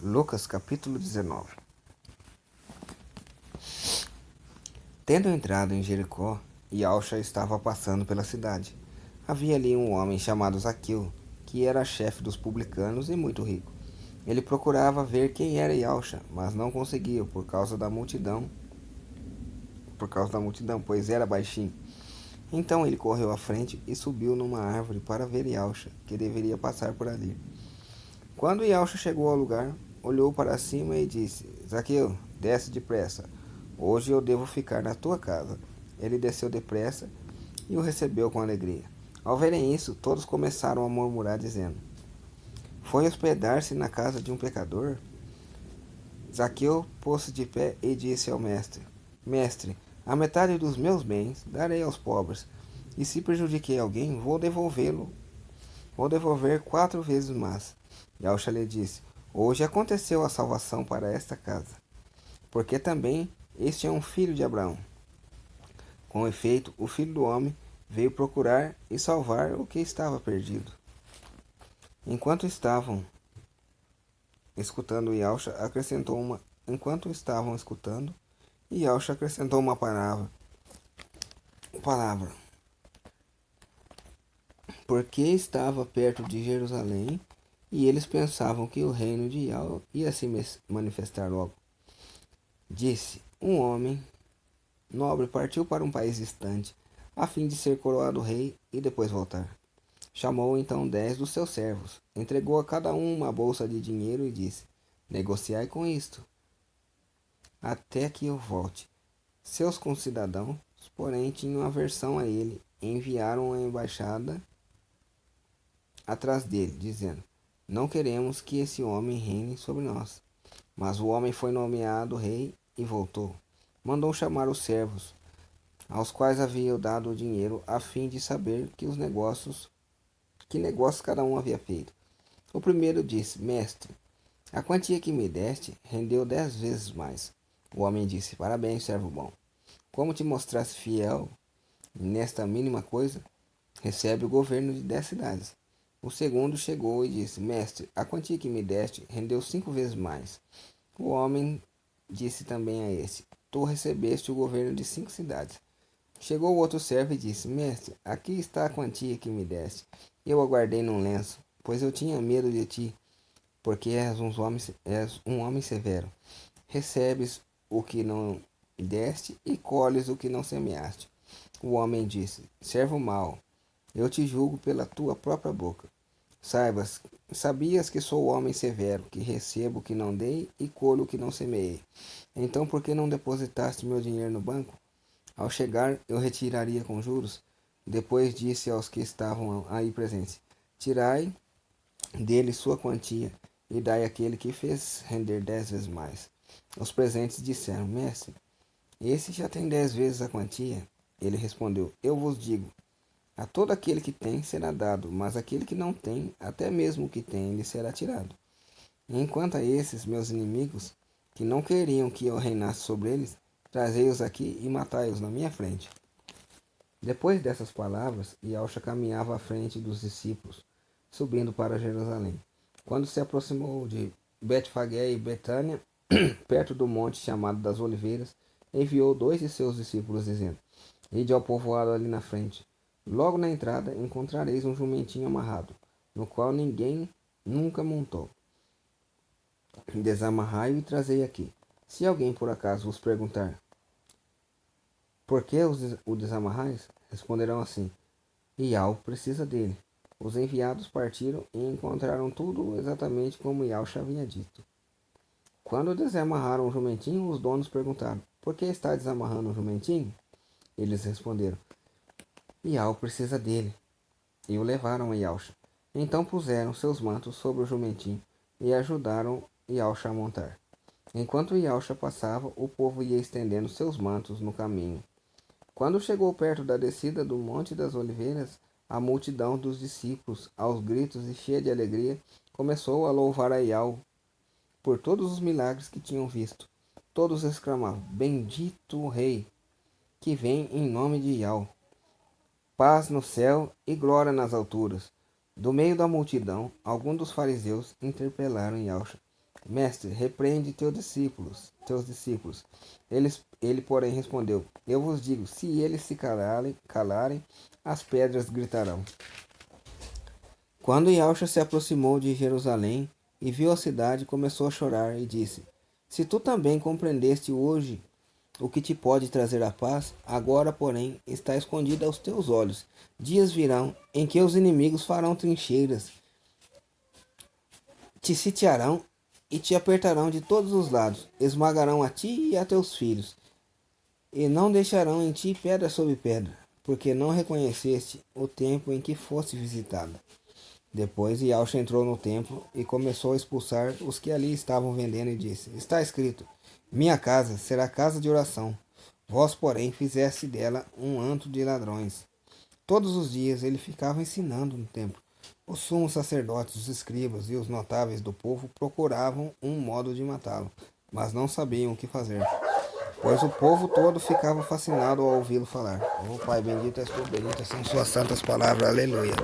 Lucas capítulo 19. Tendo entrado em Jericó, Yauxa estava passando pela cidade. Havia ali um homem chamado Zaqueu, que era chefe dos publicanos e muito rico. Ele procurava ver quem era Yauxa, mas não conseguia por causa da multidão, pois era baixinho. Então ele correu à frente e subiu numa árvore para ver Yauxa, que deveria passar por ali. Quando Yauxa chegou ao lugar, olhou para cima e disse: Zaqueu, desce depressa. Hoje eu devo ficar na tua casa. Ele desceu depressa e o recebeu com alegria. Ao verem isso, todos começaram a murmurar, dizendo: Foi hospedar-se na casa de um pecador? Zaqueu pôs-se de pé e disse ao mestre: Mestre, a metade dos meus bens darei aos pobres, e se prejudiquei alguém, vou devolver 4 vezes mais. Yauxa lhe disse: Hoje aconteceu a salvação para esta casa, porque também este é um filho de Abraão. Com efeito, o Filho do Homem veio procurar e salvar o que estava perdido. Enquanto estavam escutando, Yauxa acrescentou uma palavra, porque estava perto de Jerusalém e eles pensavam que o reino de Yahweh ia se manifestar logo. Disse: Um homem nobre partiu para um país distante, a fim de ser coroado rei e depois voltar. Chamou então 10 dos seus servos, entregou a cada um uma bolsa de dinheiro e disse: Negociai com isto, até que eu volte. Seus concidadãos, porém, tinham aversão a ele e enviaram a embaixada atrás dele, dizendo: Não queremos que esse homem reine sobre nós. Mas o homem foi nomeado rei e voltou. Mandou chamar os servos, aos quais havia dado o dinheiro, a fim de saber que negócios cada um havia feito. O primeiro disse: Mestre, a quantia que me deste rendeu 10 vezes mais. O homem disse: Parabéns, servo bom. Como te mostraste fiel nesta mínima coisa, recebe o governo de 10 cidades. O segundo chegou e disse: Mestre, a quantia que me deste rendeu 5 vezes mais. O homem disse também a esse: Tu recebeste o governo de 5 cidades. Chegou o outro servo e disse: Mestre, aqui está a quantia que me deste. Eu a guardei num lenço, pois eu tinha medo de ti, porque és um homem severo. Recebes o que não deste e colhes o que não semeaste. O homem disse: Servo mau, eu te julgo pela tua própria boca. Sabias que sou homem severo, que recebo o que não dei e colho o que não semeei. Então por que não depositaste meu dinheiro no banco? Ao chegar, eu retiraria com juros. Depois disse aos que estavam aí presentes: Tirai dele sua quantia e dai àquele que fez render 10 vezes mais. Os presentes disseram: Mestre, esse já tem 10 vezes a quantia. Ele respondeu: Eu vos digo, a todo aquele que tem será dado, mas aquele que não tem, até mesmo o que tem, lhe será tirado. Enquanto a esses meus inimigos, que não queriam que eu reinasse sobre eles, trazei-os aqui e matai-os na minha frente. Depois dessas palavras, Yauxa caminhava à frente dos discípulos, subindo para Jerusalém. Quando se aproximou de Betfagé e Betânia, perto do monte chamado das Oliveiras, enviou 2 de seus discípulos, dizendo: Ide ao povoado ali na frente. Logo na entrada encontrareis um jumentinho amarrado, no qual ninguém nunca montou. Desamarrai-o e trazei aqui. Se alguém por acaso vos perguntar: Por que o desamarrais? Responderão assim: Iau precisa dele. Os enviados partiram e encontraram tudo exatamente como Yauxa havia dito. Quando desamarraram o jumentinho, os donos perguntaram: Por que está desamarrando o jumentinho? Eles responderam: Iau precisa dele. E o levaram a Yauxa. Então puseram seus mantos sobre o jumentinho e ajudaram Yauxa a montar. Enquanto Yauxa passava, o povo ia estendendo seus mantos no caminho. Quando chegou perto da descida do Monte das Oliveiras, a multidão dos discípulos, aos gritos e cheia de alegria, começou a louvar a Yahweh por todos os milagres que tinham visto. Todos exclamavam: Bendito o Rei, que vem em nome de Yahweh. Paz no céu e glória nas alturas. Do meio da multidão, alguns dos fariseus interpelaram Yauxa: Mestre, repreende teus discípulos. Ele, porém, respondeu: Eu vos digo, se eles se calarem, as pedras gritarão. Quando Yahshua se aproximou de Jerusalém e viu a cidade, começou a chorar e disse: Se tu também compreendeste hoje o que te pode trazer a paz, agora, porém, está escondida aos teus olhos. Dias virão em que os inimigos farão trincheiras, te sitiarão e te apertarão de todos os lados, esmagarão a ti e a teus filhos, e não deixarão em ti pedra sobre pedra, porque não reconheceste o tempo em que foste visitada. Depois Yahshua entrou no templo e começou a expulsar os que ali estavam vendendo e disse: Está escrito, minha casa será casa de oração. Vós, porém, fizeste dela um antro de ladrões. Todos os dias ele ficava ensinando no templo. Os sumos sacerdotes, os escribas e os notáveis do povo procuravam um modo de matá-lo, mas não sabiam o que fazer, pois o povo todo ficava fascinado ao ouvi-lo falar. Pai, bendito és tu, benditas são suas santas palavras. Aleluia.